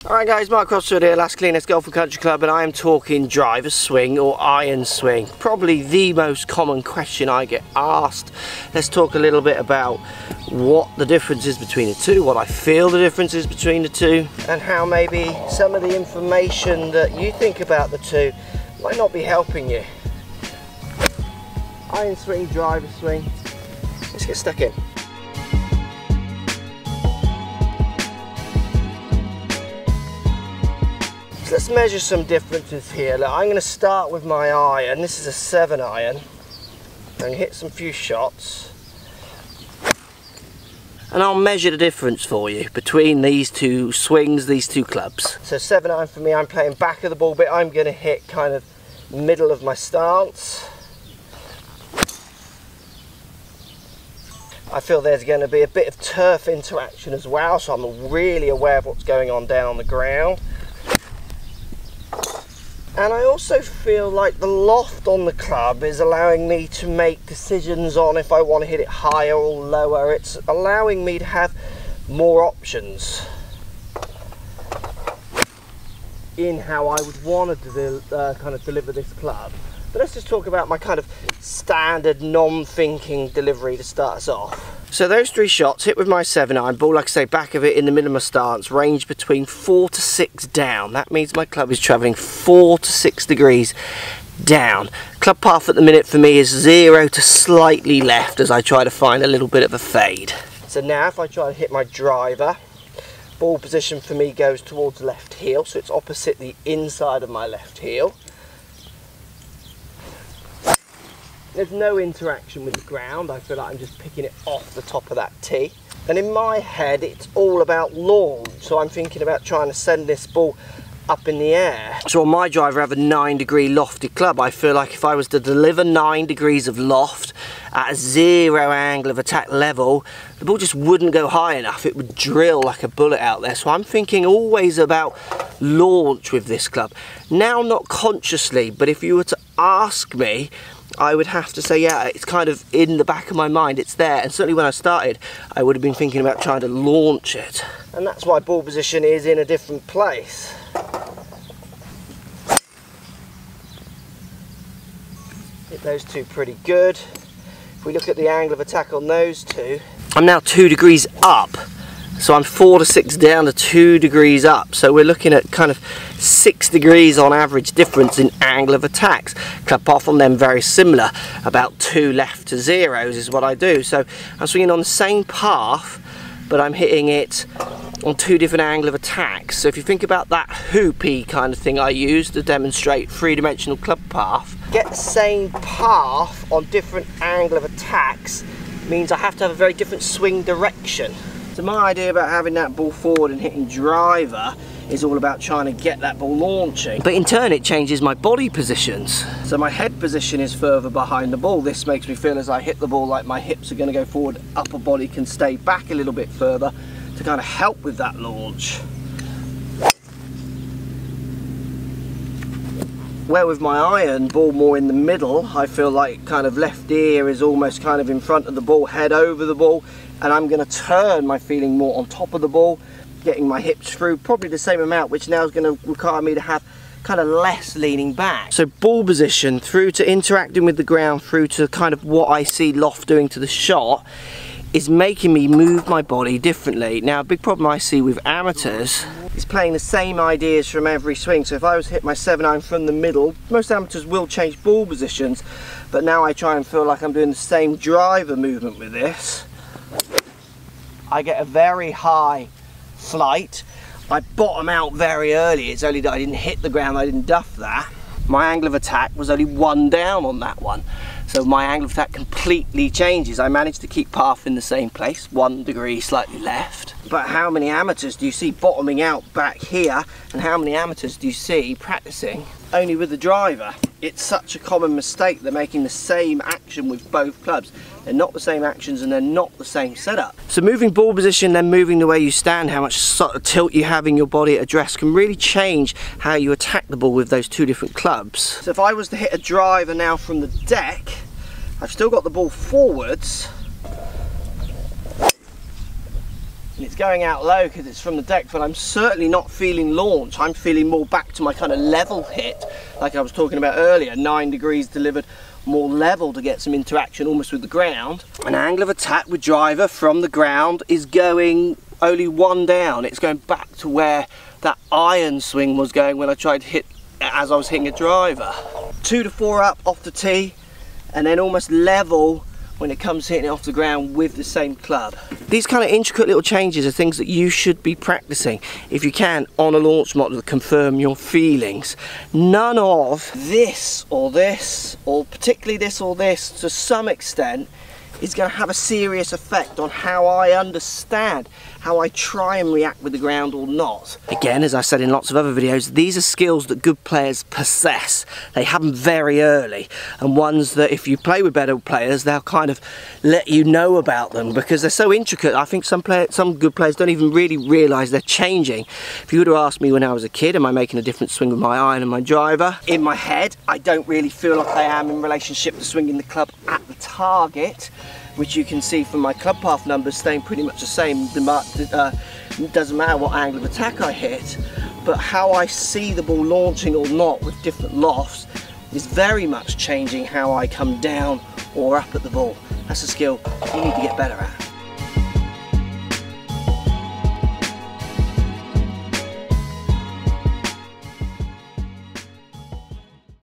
Alright guys, Mark Crossfield here, Last Cleanest Golf and Country Club, and I am talking driver swing or iron swing. Probably the most common question I get asked. Let's talk a little bit about what the difference is between the two, what I feel the difference is between the two, and how maybe some of the information that you think about the two might not be helping you. Iron swing, driver swing. Let's get stuck in. Let's measure some differences here. Look, I'm going to start with my iron. This is a 7 iron. I'm going to hit some few shots. And I'll measure the difference for you between these two swings, these two clubs. So 7 iron for me, I'm playing back of the ball bit. I'm going to hit kind of middle of my stance. I feel there's going to be a bit of turf interaction as well, so I'm really aware of what's going on down on the ground. And I also feel like the loft on the club is allowing me to make decisions on if I want to hit it higher or lower. It's allowing me to have more options in how I would want to kind of deliver this club. But let's just talk about my kind of standard non-thinking delivery to start us off. So those 3 shots, hit with my 7 iron, ball like I say, back of it in the middle of my stance, range between 4 to 6 down. That means my club is travelling 4 to 6 degrees down. Club path at the minute for me is 0 to slightly left as I try to find a little bit of a fade. So now if I try to hit my driver, ball position for me goes towards left heel, so it's opposite the inside of my left heel. There's no interaction with the ground. I feel like I'm just picking it off the top of that tee. And in my head, it's all about launch. So I'm thinking about trying to send this ball up in the air. So on my driver, I have a 9-degree lofted club. I feel like if I was to deliver 9 degrees of loft at a 0 angle of attack level, the ball just wouldn't go high enough. It would drill like a bullet out there. So I'm thinking always about launch with this club. Now, not consciously, but if you were to ask me, I would have to say, yeah, it's kind of in the back of my mind, it's there. And certainly when I started, I would have been thinking about trying to launch it. And that's why ball position is in a different place. Hit those two pretty good. If we look at the angle of attack on those two, I'm now 2 degrees up. So I'm 4 to 6 down to 2 degrees up. So we're looking at kind of 6 degrees on average difference in angle of attacks. Club path on them very similar. About 2 left to 0s is what I do. So I'm swinging on the same path, but I'm hitting it on 2 different angle of attacks. So if you think about that hoopy kind of thing I use to demonstrate 3-dimensional club path, get the same path on different angle of attacks means I have to have a very different swing direction. So my idea about having that ball forward and hitting driver is all about trying to get that ball launching. But in turn it changes my body positions. So my head position is further behind the ball. This makes me feel as I hit the ball like my hips are going to go forward, upper body can stay back a little bit further to kind of help with that launch. Where with my iron, ball more in the middle, I feel like kind of left ear is almost kind of in front of the ball, head over the ball, and I'm going to turn my feeling more on top of the ball, getting my hips through probably the same amount, which now is going to require me to have kind of less leaning back. So ball position through to interacting with the ground, through to kind of what I see loft doing to the shot, is making me move my body differently. Now a big problem I see with amateurs is playing the same ideas from every swing. So if I was to hit my 7 iron from the middle, most amateurs will change ball positions, but now I try and feel like I'm doing the same driver movement with this. I get a very high flight. I bottom out very early. It's only that I didn't hit the ground, I didn't duff that. My angle of attack was only 1 down on that one. So my angle of attack completely changes. I managed to keep path in the same place, 1 degree slightly left. But how many amateurs do you see bottoming out back here? And how many amateurs do you see practicing only with the driver? It's such a common mistake. They're making the same action with both clubs. They're not the same actions and they're not the same setup. So moving ball position, then moving the way you stand, how much sort of tilt you have in your body at address can really change how you attack the ball with those 2 different clubs. So if I was to hit a driver now from the deck, I've still got the ball forwards, and it's going out low because it's from the deck, but I'm certainly not feeling launch. I'm feeling more back to my kind of level hit, like I was talking about earlier, 9 degrees delivered, more level to get some interaction almost with the ground. An angle of attack with driver from the ground is going only 1 down. It's going back to where that iron swing was going when I tried to hit as I was hitting a driver. 2 to 4 up off the tee, and then almost level when it comes hitting it off the ground with the same club. These kind of intricate little changes are things that you should be practicing if you can on a launch model to confirm your feelings. None of this, or particularly this or this, to some extent, is going to have a serious effect on how I understand, how I try and react with the ground or not. Again, as I've said in lots of other videos, these are skills that good players possess. They have them very early, and ones that if you play with better players, they'll kind of let you know about them because they're so intricate. I think some good players don't even really realise they're changing. If you would have asked me when I was a kid, am I making a different swing with my iron and my driver? In my head, I don't really feel like I am in relationship to swinging the club at the target, which you can see from my club path numbers staying pretty much the same. It doesn't matter what angle of attack I hit, but how I see the ball launching or not with different lofts is very much changing how I come down or up at the ball. That's a skill you need to get better at.